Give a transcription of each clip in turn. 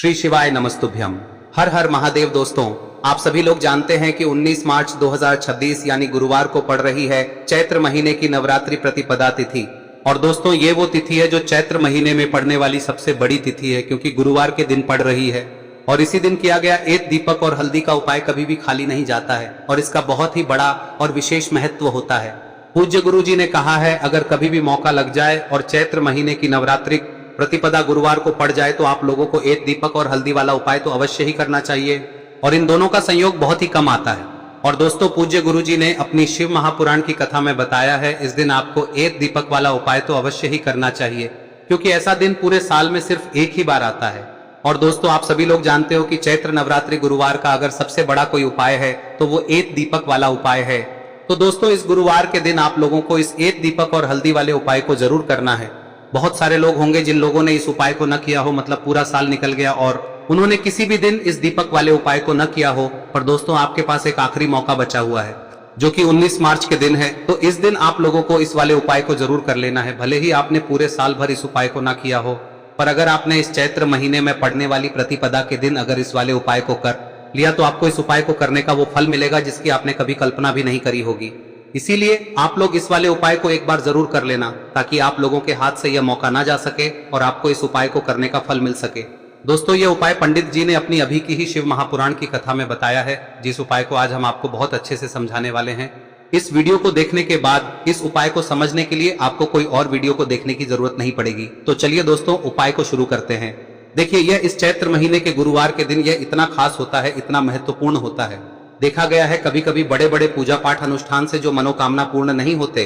श्री शिवाय नमस्तुभ्यम। हर हर महादेव। दोस्तों, आप सभी लोग जानते हैं कि 19 मार्च 2026 यानी गुरुवार को पड़ रही है चैत्र महीने की नवरात्रि प्रतिपदा तिथि। और दोस्तों, ये वो तिथि है जो चैत्र महीने में पड़ने वाली सबसे बड़ी तिथि है, क्योंकि गुरुवार के दिन पड़ रही है। और इसी दिन किया गया एक दीपक और हल्दी का उपाय कभी भी खाली नहीं जाता है और इसका बहुत ही बड़ा और विशेष महत्व होता है। पूज्य गुरु जी ने कहा है, अगर कभी भी मौका लग जाए और चैत्र महीने की नवरात्रि प्रतिपदा गुरुवार को पड़ जाए तो आप लोगों को एक दीपक और हल्दी वाला उपाय तो अवश्य ही करना चाहिए। और इन दोनों का संयोग बहुत ही कम आता है। और दोस्तों, पूज्य गुरु जी ने अपनी शिव महापुराण की कथा में बताया है, इस दिन आपको एक दीपक वाला उपाय तो अवश्य ही करना चाहिए, क्योंकि ऐसा दिन पूरे साल में सिर्फ एक ही बार आता है। और दोस्तों, आप सभी लोग जानते हो कि चैत्र नवरात्रि गुरुवार का अगर सबसे बड़ा कोई उपाय है तो वो एक दीपक वाला उपाय है। तो दोस्तों, इस गुरुवार के दिन आप लोगों को इस एक दीपक और हल्दी वाले उपाय को जरूर करना है। बहुत सारे लोग होंगे जिन लोगों ने इस उपाय को न किया हो, मतलब पूरा साल निकल गया और उन्होंने किसी भी दिन इस दीपक वाले उपाय को न किया हो। पर दोस्तों, आपके पास एक आखिरी मौका बचा हुआ है, जो कि 19 मार्च के दिन है। तो इस दिन आप लोगों को इस वाले उपाय को जरूर कर लेना है। भले ही आपने पूरे साल भर इस उपाय को न किया हो, पर अगर आपने इस चैत्र महीने में पड़ने वाली प्रतिपदा के दिन अगर इस वाले उपाय को कर लिया तो आपको इस उपाय को करने का वो फल मिलेगा जिसकी आपने कभी कल्पना भी नहीं करी होगी। इसीलिए आप लोग इस वाले उपाय को एक बार जरूर कर लेना, ताकि आप लोगों के हाथ से यह मौका ना जा सके और आपको इस उपाय को करने का फल मिल सके। दोस्तों, ये उपाय पंडित जी ने अपनी अभी की ही शिव महापुराण की कथा में बताया है, जिस उपाय को आज हम आपको बहुत अच्छे से समझाने वाले हैं। इस वीडियो को देखने के बाद इस उपाय को समझने के लिए आपको कोई और वीडियो को देखने की जरूरत नहीं पड़ेगी। तो चलिए दोस्तों, उपाय को शुरू करते हैं। देखिए, यह इस चैत्र महीने के गुरुवार के दिन यह इतना खास होता है, इतना महत्वपूर्ण होता है। देखा गया है कभी कभी बड़े बड़े पूजा पाठ अनुष्ठान से जो मनोकामना पूर्ण नहीं होते,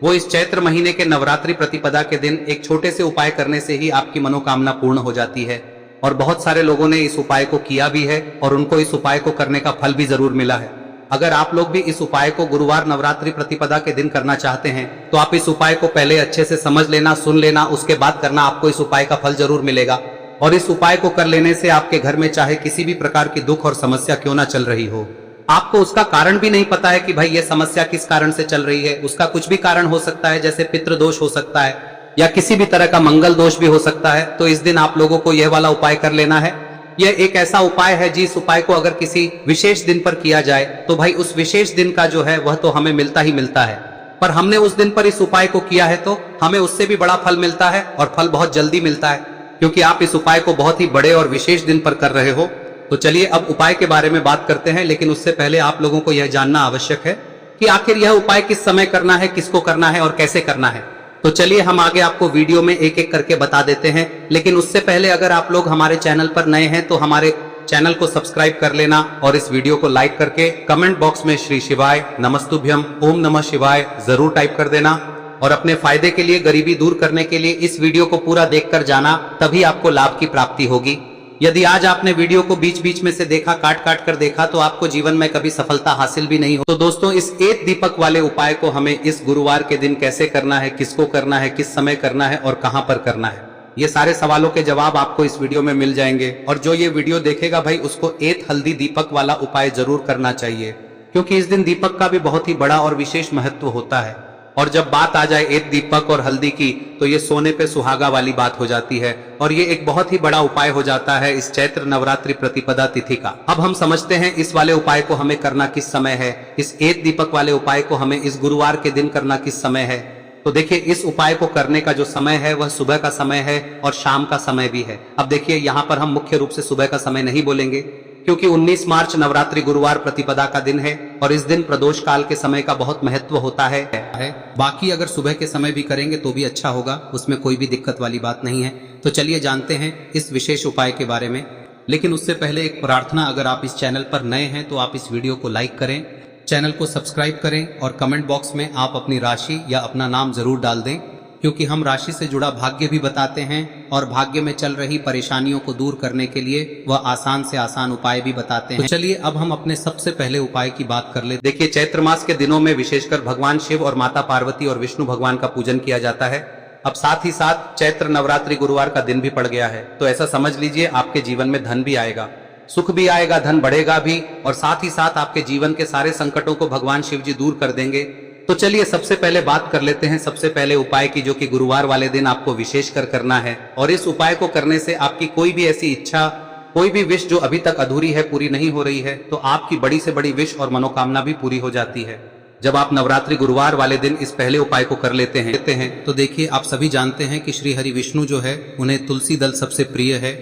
वो इस चैत्र महीने के नवरात्रि प्रतिपदा के दिन एक छोटे से उपाय करने से ही आपकी मनोकामना पूर्ण हो जाती है। और बहुत सारे लोगों ने इस उपाय को किया भी है और उनको इस उपाय को करने का फल भी जरूर मिला है। अगर आप लोग भी इस उपाय को गुरुवार नवरात्रि प्रतिपदा के दिन करना चाहते हैं तो आप इस उपाय को पहले अच्छे से समझ लेना, सुन लेना, उसके बाद करना। आपको इस उपाय का फल जरूर मिलेगा। और इस उपाय को कर लेने से आपके घर में चाहे किसी भी प्रकार की दुख और समस्या क्यों ना चल रही हो, आपको उसका कारण भी नहीं पता है कि भाई ये समस्या किस कारण से चल रही है, उसका कुछ भी कारण हो सकता है, जैसे पितृदोष हो सकता है या किसी भी तरह का मंगल दोष भी हो सकता है। तो इस दिन आप लोगों को यह वाला उपाय कर लेना है। यह एक ऐसा उपाय है जिस उपाय को अगर किसी विशेष दिन पर किया जाए तो भाई उस विशेष दिन का जो है वह तो हमें मिलता ही मिलता है। पर हमने उस दिन पर इस उपाय को किया है तो हमें उससे भी बड़ा फल मिलता है, और फल बहुत जल्दी मिलता है, क्योंकि आप इस उपाय को बहुत ही बड़े और विशेष दिन पर कर रहे हो। तो चलिए अब उपाय के बारे में बात करते हैं, लेकिन उससे पहले आप लोगों को यह जानना आवश्यक है कि आखिर यह उपाय किस समय करना है, किसको करना है और कैसे करना है। तो चलिए हम आगे आपको वीडियो में एक एक करके बता देते हैं। लेकिन उससे पहले अगर आप लोग हमारे चैनल पर नए हैं तो हमारे चैनल को सब्सक्राइब कर लेना और इस वीडियो को लाइक करके कमेंट बॉक्स में श्री शिवाय नमस्तुभ्यम ओम नमः शिवाय जरूर टाइप कर देना। और अपने फायदे के लिए, गरीबी दूर करने के लिए इस वीडियो को पूरा देखकर जाना, तभी आपको लाभ की प्राप्ति होगी। यदि आज आपने वीडियो को बीच बीच में से देखा, काट काट कर देखा, तो आपको जीवन में कभी सफलता हासिल भी नहीं हो। तो दोस्तों, इस एक दीपक वाले उपाय को हमें इस गुरुवार के दिन कैसे करना है, किसको करना है, किस समय करना है और कहां पर करना है, ये सारे सवालों के जवाब आपको इस वीडियो में मिल जाएंगे। और जो ये वीडियो देखेगा भाई, उसको एक हल्दी दीपक वाला उपाय जरूर करना चाहिए, क्योंकि इस दिन दीपक का भी बहुत ही बड़ा और विशेष महत्व होता है। और जब बात आ जाए एक दीपक और हल्दी की, तो ये सोने पे सुहागा वाली बात हो जाती है और ये एक बहुत ही बड़ा उपाय हो जाता है इस चैत्र नवरात्रि प्रतिपदा तिथि का। अब हम समझते हैं इस वाले उपाय को हमें करना किस समय है, इस एक दीपक वाले उपाय को हमें इस गुरुवार के दिन करना किस समय है। तो देखिए, इस उपाय को करने का जो समय है वह सुबह का समय है और शाम का समय भी है। अब देखिए, यहाँ पर हम मुख्य रूप से सुबह का समय नहीं बोलेंगे, क्योंकि 19 मार्च नवरात्रि गुरुवार प्रतिपदा का दिन है और इस दिन प्रदोष काल के समय का बहुत महत्व होता है। बाकी अगर सुबह के समय भी करेंगे तो भी अच्छा होगा, उसमें कोई भी दिक्कत वाली बात नहीं है। तो चलिए जानते हैं इस विशेष उपाय के बारे में। लेकिन उससे पहले एक प्रार्थना, अगर आप इस चैनल पर नए हैं तो आप इस वीडियो को लाइक करें, चैनल को सब्सक्राइब करें और कमेंट बॉक्स में आप अपनी राशि या अपना नाम जरूर डाल दें, क्योंकि हम राशि से जुड़ा भाग्य भी बताते हैं और भाग्य में चल रही परेशानियों को दूर करने के लिए वह आसान से आसान उपाय भी बताते हैं। तो चलिए अब हम अपने सबसे पहले उपाय की बात कर ले। देखिए, चैत्र मास के दिनों में विशेषकर भगवान शिव और माता पार्वती और विष्णु भगवान का पूजन किया जाता है। अब साथ ही साथ चैत्र नवरात्रि गुरुवार का दिन भी पड़ गया है, तो ऐसा समझ लीजिए आपके जीवन में धन भी आएगा, सुख भी आएगा, धन बढ़ेगा भी, और साथ ही साथ आपके जीवन के सारे संकटों को भगवान शिव जी दूर कर देंगे। तो चलिए सबसे पहले बात कर लेते हैं सबसे पहले उपाय की, जो कि गुरुवार वाले दिन आपको विशेषकर करना है। और इस उपाय को करने से आपकी कोई भी ऐसी इच्छा कोई भी विश जो अभी तक अधूरी है, पूरी नहीं हो रही है, तो आपकी बड़ी से बड़ी विश और मनोकामना भी पूरी हो जाती है जब आप नवरात्रि गुरुवार वाले दिन इस पहले उपाय को कर लेते हैं। तो देखिए, आप सभी जानते हैं कि श्री हरि विष्णु जो है, उन्हें तुलसी दल सबसे प्रिय है।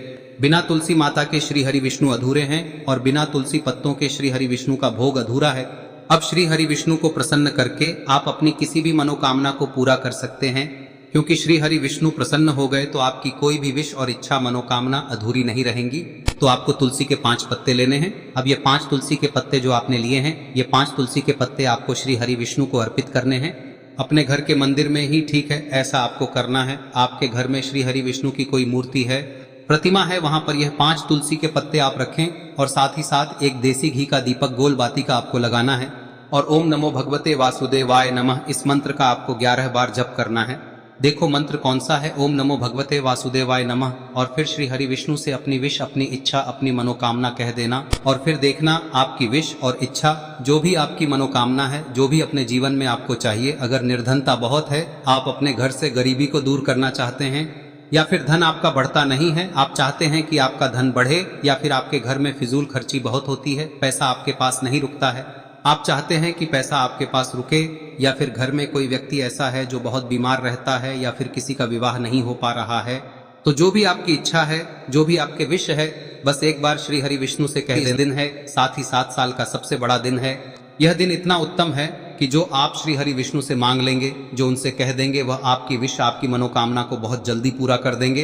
बिना तुलसी माता के श्री हरि विष्णु अधूरे हैं और बिना तुलसी पत्तों के श्री हरि विष्णु का भोग अधूरा है। अब श्री हरि विष्णु को प्रसन्न करके आप अपनी किसी भी मनोकामना को पूरा कर सकते हैं, क्योंकि श्री हरि विष्णु प्रसन्न हो गए तो आपकी कोई भी विश और इच्छा मनोकामना अधूरी नहीं रहेंगी। तो आपको तुलसी के 5 पत्ते लेने हैं। अब ये 5 तुलसी के पत्ते जो आपने लिए हैं, ये 5 तुलसी के पत्ते आपको श्री हरि विष्णु को अर्पित करने हैं। अपने घर के मंदिर में ही ठीक है, ऐसा आपको करना है। आपके घर में श्री हरि विष्णु की कोई मूर्ति है, प्रतिमा है, वहां पर यह 5 तुलसी के पत्ते आप रखें और साथ ही साथ एक देसी घी का दीपक गोल बाती का आपको लगाना है और ओम नमो भगवते वासुदेवाय नमः इस मंत्र का आपको 11 बार जप करना है। देखो मंत्र कौन सा है, ओम नमो भगवते वासुदेवाय नमः, और फिर श्री हरि विष्णु से अपनी विश, अपनी इच्छा, अपनी मनोकामना कह देना और फिर देखना आपकी विश और इच्छा, जो भी आपकी मनोकामना है, जो भी अपने जीवन में आपको चाहिए। अगर निर्धनता बहुत है, आप अपने घर से गरीबी को दूर करना चाहते हैं, या फिर धन आपका बढ़ता नहीं है, आप चाहते हैं कि आपका धन बढ़े, या फिर आपके घर में फिजूल खर्ची बहुत होती है, पैसा आपके पास नहीं रुकता है, आप चाहते हैं कि पैसा आपके पास रुके, या फिर घर में कोई व्यक्ति ऐसा है जो बहुत बीमार रहता है, या फिर किसी का विवाह नहीं हो पा रहा है, तो जो भी आपकी इच्छा है, जो भी आपके विश है, बस एक बार श्री हरि विष्णु से कह दें। दिन है, साथ ही 7 साल का सबसे बड़ा दिन है। यह दिन इतना उत्तम है कि जो आप श्री हरि विष्णु से मांग लेंगे, जो उनसे कह देंगे, वह आपकी विश, आपकी मनोकामना को बहुत जल्दी पूरा कर देंगे।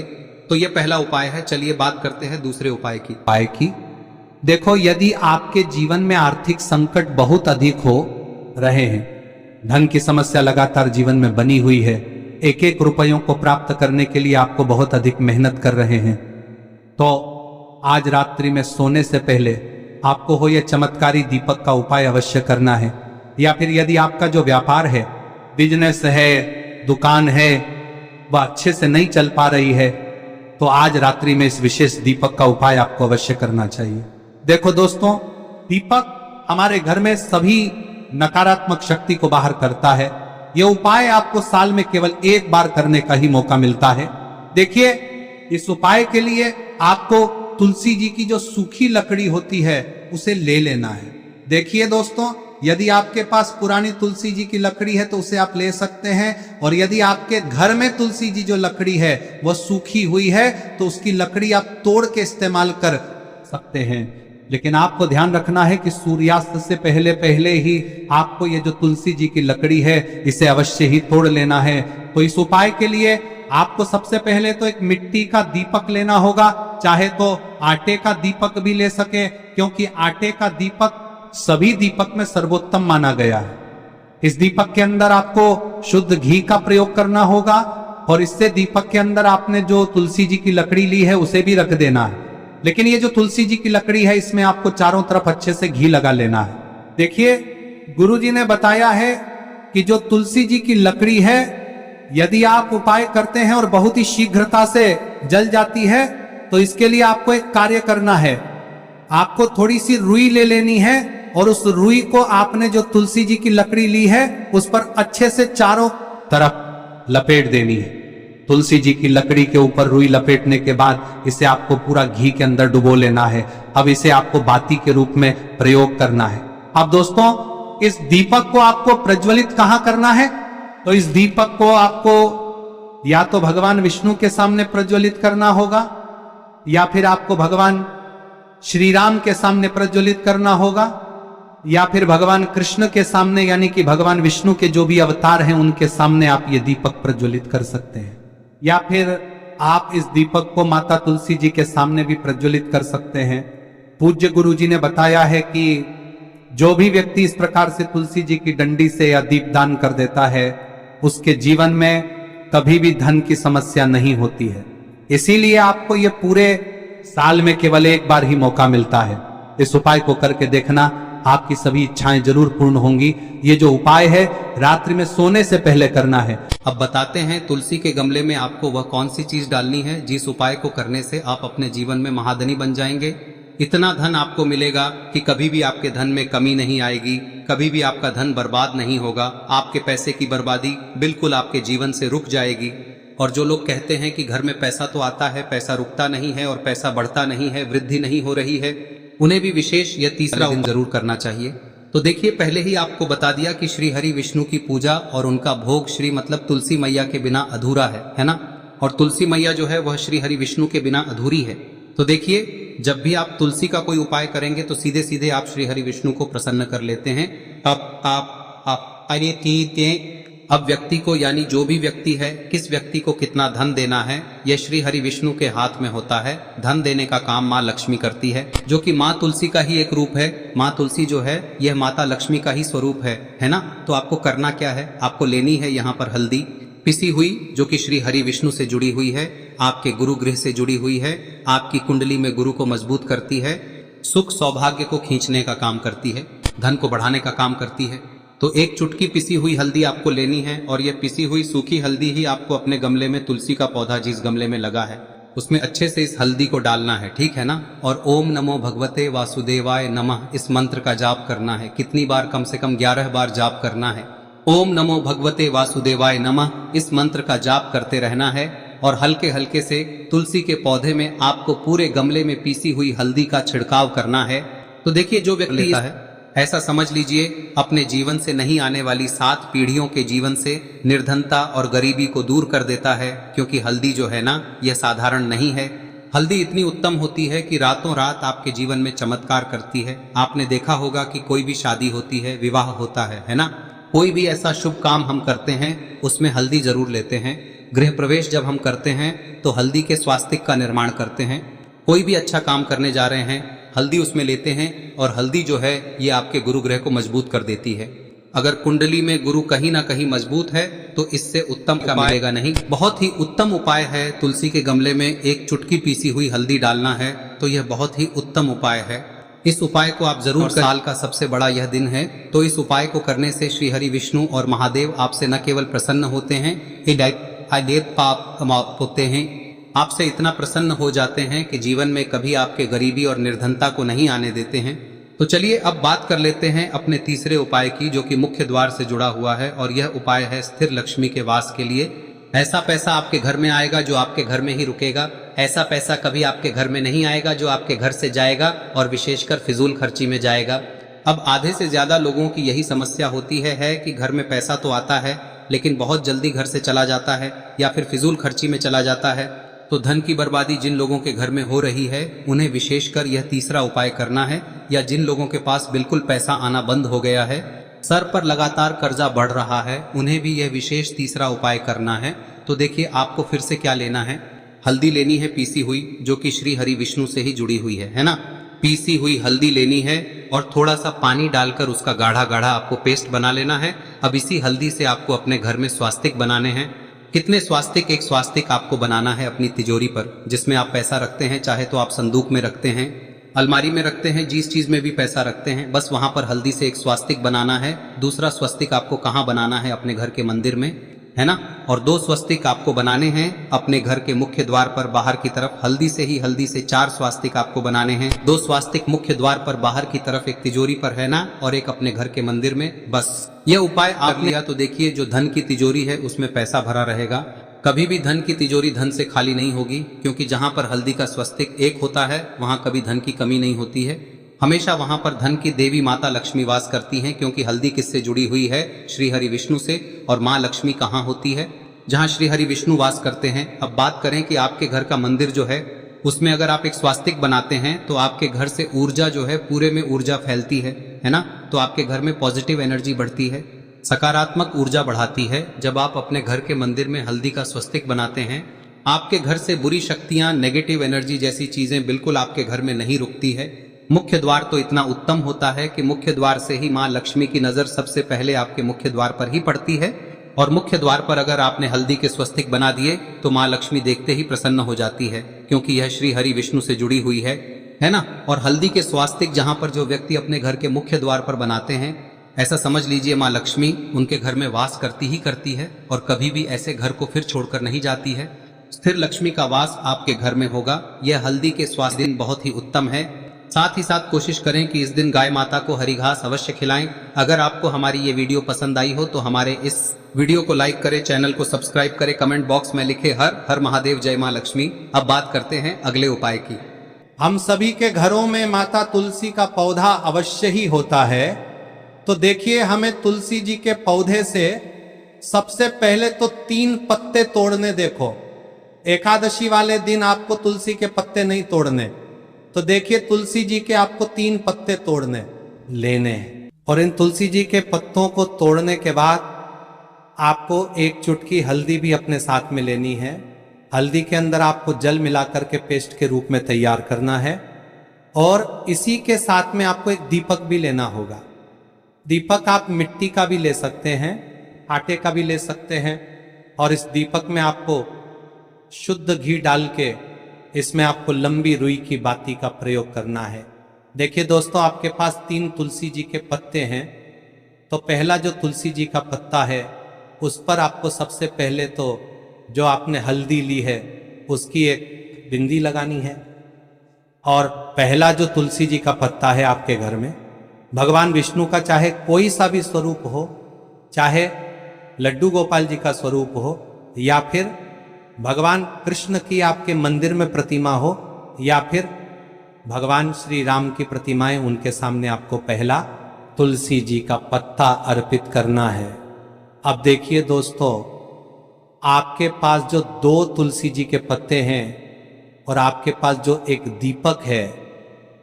तो यह पहला उपाय है। चलिए बात करते हैं दूसरे उपाय की। देखो, यदि आपके जीवन में आर्थिक संकट बहुत अधिक हो रहे हैं, धन की समस्या लगातार जीवन में बनी हुई है, एक एक रुपयों को प्राप्त करने के लिए आपको बहुत अधिक मेहनत कर रहे हैं, तो आज रात्रि में सोने से पहले आपको हो यह चमत्कारी दीपक का उपाय अवश्य करना है। या फिर यदि आपका जो व्यापार है, बिजनेस है, दुकान है, वह अच्छे से नहीं चल पा रही है, तो आज रात्रि में इस विशेष दीपक का उपाय आपको अवश्य करना चाहिए। देखो दोस्तों, दीपक हमारे घर में सभी नकारात्मक शक्ति को बाहर करता है। यह उपाय आपको साल में केवल एक बार करने का ही मौका मिलता है। देखिए, इस उपाय के लिए आपको तुलसी जी की जो सूखी लकड़ी होती है उसे ले लेना है। देखिए दोस्तों, यदि आपके पास पुरानी तुलसी जी की लकड़ी है तो उसे आप ले सकते हैं, और यदि आपके घर में तुलसी जी जो लकड़ी है वह सूखी हुई है तो उसकी लकड़ी आप तोड़ के इस्तेमाल कर सकते हैं। लेकिन आपको ध्यान रखना है कि सूर्यास्त से पहले पहले ही आपको ये जो तुलसी जी की लकड़ी है इसे अवश्य ही तोड़ लेना है। तो इस उपाय के लिए आपको सबसे पहले तो एक मिट्टी का दीपक लेना होगा, चाहे तो आटे का दीपक भी ले सके, क्योंकि आटे का दीपक सभी दीपक में सर्वोत्तम माना गया है। इस दीपक के अंदर आपको शुद्ध घी का प्रयोग करना होगा, और इससे दीपक के अंदर आपने जो तुलसी जी की लकड़ी ली है उसे भी रख देना है। लेकिन ये जो तुलसी जी की लकड़ी है, इसमें आपको चारों तरफ अच्छे से घी लगा लेना है। देखिए, गुरु जी ने बताया है कि जो तुलसी जी की लकड़ी है, यदि आप उपाय करते हैं और बहुत ही शीघ्रता से जल जाती है, तो इसके लिए आपको एक कार्य करना है। आपको थोड़ी सी रुई ले लेनी है और उस रुई को आपने जो तुलसी जी की लकड़ी ली है उस पर अच्छे से चारों तरफ लपेट देनी है। तुलसी जी की लकड़ी के ऊपर रुई लपेटने के बाद इसे आपको पूरा घी के अंदर डुबो लेना है। अब इसे आपको बाती के रूप में प्रयोग करना है। अब दोस्तों, इस दीपक को आपको प्रज्वलित कहां करना है? तो इस दीपक को आपको या तो भगवान विष्णु के सामने प्रज्वलित करना होगा, या फिर आपको भगवान श्री राम के सामने प्रज्वलित करना होगा, या फिर भगवान कृष्ण के सामने, यानी कि भगवान विष्णु के जो भी अवतार हैं उनके सामने आप ये दीपक प्रज्वलित कर सकते हैं। या फिर आप इस दीपक को माता तुलसी जी के सामने भी प्रज्वलित कर सकते हैं। पूज्य गुरु जी ने बताया है कि जो भी व्यक्ति इस प्रकार से तुलसी जी की डंडी से या दीपदान कर देता है, उसके जीवन में कभी भी धन की समस्या नहीं होती है। इसीलिए आपको ये पूरे साल में केवल एक बार ही मौका मिलता है। इस उपाय को करके देखना, आपकी सभी इच्छाएं जरूर पूर्ण होंगी। ये जो उपाय है रात्रि में सोने से पहले करना है। अब बताते हैं तुलसी के गमले में आपको वह कौन सी चीज डालनी है जिस उपाय को करने से आप अपने जीवन में महाधनी बन जाएंगे। इतना धन आपको मिलेगा कि कभी भी आपके धन में कमी नहीं आएगी, कभी भी आपका धन बर्बाद नहीं होगा, आपके पैसे की बर्बादी बिल्कुल आपके जीवन से रुक जाएगी। और जो लोग कहते हैं कि घर में पैसा तो आता है, पैसा रुकता नहीं है और पैसा बढ़ता नहीं है, वृद्धि नहीं हो रही है, उन्हें भी विशेष यह तीसरा दिन जरूर करना चाहिए। तो देखिए, पहले ही आपको बता दिया कि श्री हरि विष्णु की पूजा और उनका भोग श्री मतलब तुलसी मैया के बिना अधूरा है ना। और तुलसी मैया जो है वह श्री हरि विष्णु के बिना अधूरी है। तो देखिए, जब भी आप तुलसी का कोई उपाय करेंगे तो सीधे सीधे आप श्री हरि विष्णु को प्रसन्न कर लेते हैं। अब व्यक्ति को, यानी जो भी व्यक्ति है, किस व्यक्ति को कितना धन देना है, यह श्री हरि विष्णु के हाथ में होता है। धन देने का काम माँ लक्ष्मी करती है, जो कि माँ तुलसी का ही एक रूप है। माँ तुलसी जो है यह माता लक्ष्मी का ही स्वरूप है ना। तो आपको करना क्या है, आपको लेनी है यहाँ पर हल्दी पिसी हुई, जो कि श्री हरि विष्णु से जुड़ी हुई है, आपके गुरु गृह से जुड़ी हुई है, आपकी कुंडली में गुरु को मजबूत करती है, सुख सौभाग्य को खींचने का काम करती है, धन को बढ़ाने का काम करती है। तो एक चुटकी पिसी हुई हल्दी आपको लेनी है और यह पिसी हुई सूखी हल्दी ही आपको अपने गमले में, तुलसी का पौधा जिस गमले में लगा है उसमें अच्छे से इस हल्दी को डालना है, ठीक है ना। और ओम नमो भगवते वासुदेवाय नमः इस मंत्र का जाप करना है। कितनी बार? कम से कम 11 बार जाप करना है। ओम नमो भगवते वासुदेवाय नमः इस मंत्र का जाप करते रहना है और हल्के हल्के से तुलसी के पौधे में आपको पूरे गमले में पीसी हुई हल्दी का छिड़काव करना है। तो देखिए, जो व्यक्ति लेता है, ऐसा समझ लीजिए अपने जीवन से नहीं आने वाली 7 पीढ़ियों के जीवन से निर्धनता और गरीबी को दूर कर देता है। क्योंकि हल्दी जो है ना, यह साधारण नहीं है। हल्दी इतनी उत्तम होती है कि रातों रात आपके जीवन में चमत्कार करती है। आपने देखा होगा कि कोई भी शादी होती है, विवाह होता है ना, कोई भी ऐसा शुभ काम हम करते हैं उसमें हल्दी जरूर लेते हैं। गृह प्रवेश जब हम करते हैं तो हल्दी के स्वास्तिक का निर्माण करते हैं। कोई भी अच्छा काम करने जा रहे हैं, हल्दी उसमें लेते हैं और हल्दी जो है ये आपके गुरु ग्रह को मजबूत कर देती है। अगर कुंडली में गुरु कहीं ना कहीं मजबूत है तो इससे उत्तम का मिलेगा नहीं। बहुत ही उत्तम उपाय है, तुलसी के गमले में एक चुटकी पीसी हुई हल्दी डालना है, तो यह बहुत ही उत्तम उपाय है। इस उपाय को आप जरूर, साल का सबसे बड़ा यह दिन है, तो इस उपाय को करने से श्री हरि विष्णु और महादेव आपसे न केवल प्रसन्न होते हैं, पाप होते हैं, आपसे इतना प्रसन्न हो जाते हैं कि जीवन में कभी आपके गरीबी और निर्धनता को नहीं आने देते हैं। तो चलिए अब बात कर लेते हैं अपने तीसरे उपाय की, जो कि मुख्य द्वार से जुड़ा हुआ है और यह उपाय है स्थिर लक्ष्मी के वास के लिए। ऐसा पैसा आपके घर में आएगा जो आपके घर में ही रुकेगा। ऐसा पैसा कभी आपके घर में नहीं आएगा जो आपके घर से जाएगा और विशेषकर फिजूल खर्ची में जाएगा। अब आधे से ज्यादा लोगों की यही समस्या होती है कि घर में पैसा तो आता है लेकिन बहुत जल्दी घर से चला जाता है या फिर फिजूल खर्ची में चला जाता है। तो धन की बर्बादी जिन लोगों के घर में हो रही है उन्हें विशेषकर यह तीसरा उपाय करना है, या जिन लोगों के पास बिल्कुल पैसा आना बंद हो गया है, सर पर लगातार कर्जा बढ़ रहा है, उन्हें भी यह विशेष तीसरा उपाय करना है। तो देखिए, आपको फिर से क्या लेना है, हल्दी लेनी है पीसी हुई, जो कि श्री हरि विष्णु से ही जुड़ी हुई है ना। पीसी हुई हल्दी लेनी है और थोड़ा सा पानी डालकर उसका गाढ़ा गाढ़ा आपको पेस्ट बना लेना है। अब इसी हल्दी से आपको अपने घर में स्वास्तिक बनाने हैं। कितने स्वास्तिक? एक स्वास्तिक आपको बनाना है अपनी तिजोरी पर, जिसमें आप पैसा रखते हैं, चाहे तो आप संदूक में रखते हैं, अलमारी में रखते हैं, जिस चीज में भी पैसा रखते हैं, बस वहां पर हल्दी से एक स्वास्तिक बनाना है। दूसरा स्वस्तिक आपको कहाँ बनाना है? अपने घर के मंदिर में, है ना। और 2 स्वस्तिक आपको बनाने हैं अपने घर के मुख्य द्वार पर बाहर की तरफ। हल्दी से 4 स्वास्तिक आपको बनाने हैं। 2 स्वास्तिक मुख्य द्वार पर बाहर की तरफ, एक तिजोरी पर, है ना, और एक अपने घर के मंदिर में। बस यह उपाय आप लिया तो देखिए, जो धन की तिजोरी है उसमें पैसा भरा रहेगा। कभी भी धन की तिजोरी धन से खाली नहीं होगी, क्योंकि जहां पर हल्दी का स्वस्तिक एक होता है वहां कभी धन की कमी नहीं होती है। हमेशा वहां पर धन की देवी माता लक्ष्मी वास करती हैं, क्योंकि हल्दी किससे जुड़ी हुई है? श्री हरि विष्णु से। और माँ लक्ष्मी कहाँ होती है? जहाँ श्री हरि विष्णु वास करते हैं। अब बात करें कि आपके घर का मंदिर जो है उसमें अगर आप एक स्वास्तिक बनाते हैं तो आपके घर से ऊर्जा जो है, पूरे में ऊर्जा फैलती है ना। तो आपके घर में पॉजिटिव एनर्जी बढ़ती है, सकारात्मक ऊर्जा बढ़ाती है। जब आप अपने घर के मंदिर में हल्दी का स्वस्तिक बनाते हैं, आपके घर से बुरी शक्तियां, नेगेटिव एनर्जी जैसी चीजें बिल्कुल आपके घर में नहीं रुकती है। मुख्य द्वार तो इतना उत्तम होता है कि मुख्य द्वार से ही माँ लक्ष्मी की नजर सबसे पहले आपके मुख्य द्वार पर ही पड़ती है। और मुख्य द्वार पर अगर आपने हल्दी के स्वस्तिक बना दिए तो माँ लक्ष्मी देखते ही प्रसन्न हो जाती है, क्योंकि यह श्री हरि विष्णु से जुड़ी हुई है ना। और हल्दी के स्वास्तिक जहां पर जो व्यक्ति अपने घर के मुख्य द्वार पर बनाते हैं, ऐसा समझ लीजिए माँ लक्ष्मी उनके घर में वास करती ही करती है और कभी भी ऐसे घर को फिर छोड़कर नहीं जाती है। स्थिर लक्ष्मी का वास आपके घर में होगा। यह हल्दी के स्वास्थ्य दिन बहुत ही उत्तम है। साथ ही साथ कोशिश करें कि इस दिन गाय माता को हरी घास अवश्य खिलाएं। अगर आपको हमारी ये वीडियो पसंद आई हो तो हमारे इस वीडियो को लाइक करें, चैनल को सब्सक्राइब करें, कमेंट बॉक्स में लिखे हर हर महादेव, जय मां लक्ष्मी। अब बात करते हैं अगले उपाय की। हम सभी के घरों में माता तुलसी का पौधा अवश्य ही होता है। तो देखिए, हमें तुलसी जी के पौधे से सबसे पहले तो 3 पत्ते तोड़ने। देखो, एकादशी वाले दिन आपको तुलसी के पत्ते नहीं तोड़ने। तो देखिए, तुलसी जी के आपको 3 पत्ते तोड़ने लेने हैं। और इन तुलसी जी के पत्तों को तोड़ने के बाद आपको 1 चुटकी हल्दी भी अपने साथ में लेनी है। हल्दी के अंदर आपको जल मिलाकर के पेस्ट के रूप में तैयार करना है। और इसी के साथ में आपको एक दीपक भी लेना होगा। दीपक आप मिट्टी का भी ले सकते हैं, आटे का भी ले सकते हैं। और इस दीपक में आपको शुद्ध घी डाल के इसमें आपको लंबी रुई की बाती का प्रयोग करना है। देखिए दोस्तों, आपके पास 3 तुलसी जी के पत्ते हैं। तो पहला जो तुलसी जी का पत्ता है उस पर आपको सबसे पहले तो जो आपने हल्दी ली है उसकी एक बिंदी लगानी है। और पहला जो तुलसी जी का पत्ता है आपके घर में, भगवान विष्णु का चाहे कोई सा भी स्वरूप हो, चाहे लड्डू गोपाल जी का स्वरूप हो, या फिर भगवान कृष्ण की आपके मंदिर में प्रतिमा हो, या फिर भगवान श्री राम की प्रतिमाएं, उनके सामने आपको पहला तुलसी जी का पत्ता अर्पित करना है। अब देखिए दोस्तों, आपके पास जो 2 तुलसी जी के पत्ते हैं और आपके पास जो एक दीपक है,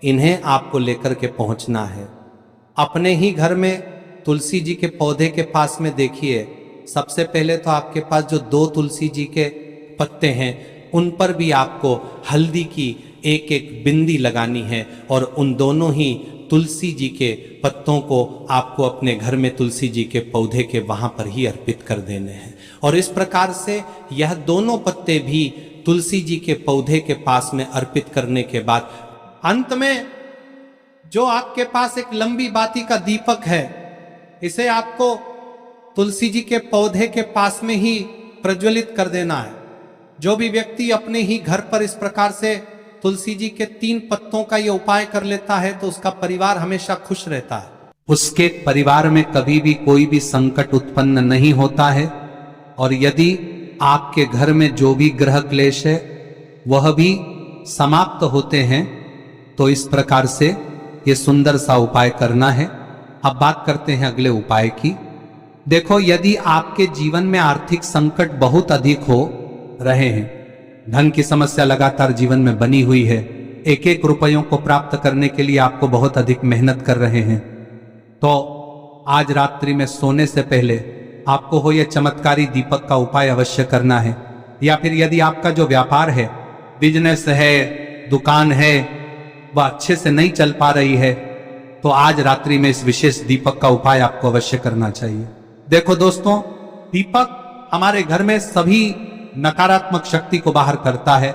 इन्हें आपको लेकर के पहुंचना है। अपने ही घर में तुलसी जी के पौधे के पास में देखिए, सबसे पहले तो आपके पास जो 2 तुलसी जी के पत्ते हैं उन पर भी आपको हल्दी की एक बिंदी लगानी है। और उन दोनों ही तुलसी जी के पत्तों को आपको अपने घर में तुलसी जी के पौधे के वहां पर ही अर्पित कर देने हैं। और इस प्रकार से यह दोनों पत्ते भी तुलसी जी के पौधे के पास में अर्पित करने के बाद अंत में जो आपके पास एक लंबी बाती का दीपक है, इसे आपको तुलसी जी के पौधे के पास में ही प्रज्वलित कर देना है। जो भी व्यक्ति अपने ही घर पर इस प्रकार से तुलसी जी के 3 पत्तों का ये उपाय कर लेता है तो उसका परिवार हमेशा खुश रहता है। उसके परिवार में कभी भी कोई भी संकट उत्पन्न नहीं होता है। और यदि आपके घर में जो भी ग्रह क्लेश है वह भी समाप्त होते हैं। तो इस प्रकार से ये सुंदर सा उपाय करना है। अब बात करते हैं अगले उपाय की। देखो, यदि आपके जीवन में आर्थिक संकट बहुत अधिक हो रहे हैं, धन की समस्या लगातार जीवन में बनी हुई है, 1-1 रुपयों को प्राप्त करने के लिए आपको बहुत अधिक मेहनत कर रहे हैं, तो आज रात्रि में सोने से पहले आपको हो यह चमत्कारी दीपक का उपाय अवश्य करना है। या फिर यदि आपका जो व्यापार है, बिजनेस है, दुकान है, वह अच्छे से नहीं चल पा रही है, तो आज रात्रि में इस विशेष दीपक का उपाय आपको अवश्य करना चाहिए। देखो दोस्तों, दीपक हमारे घर में सभी नकारात्मक शक्ति को बाहर करता है।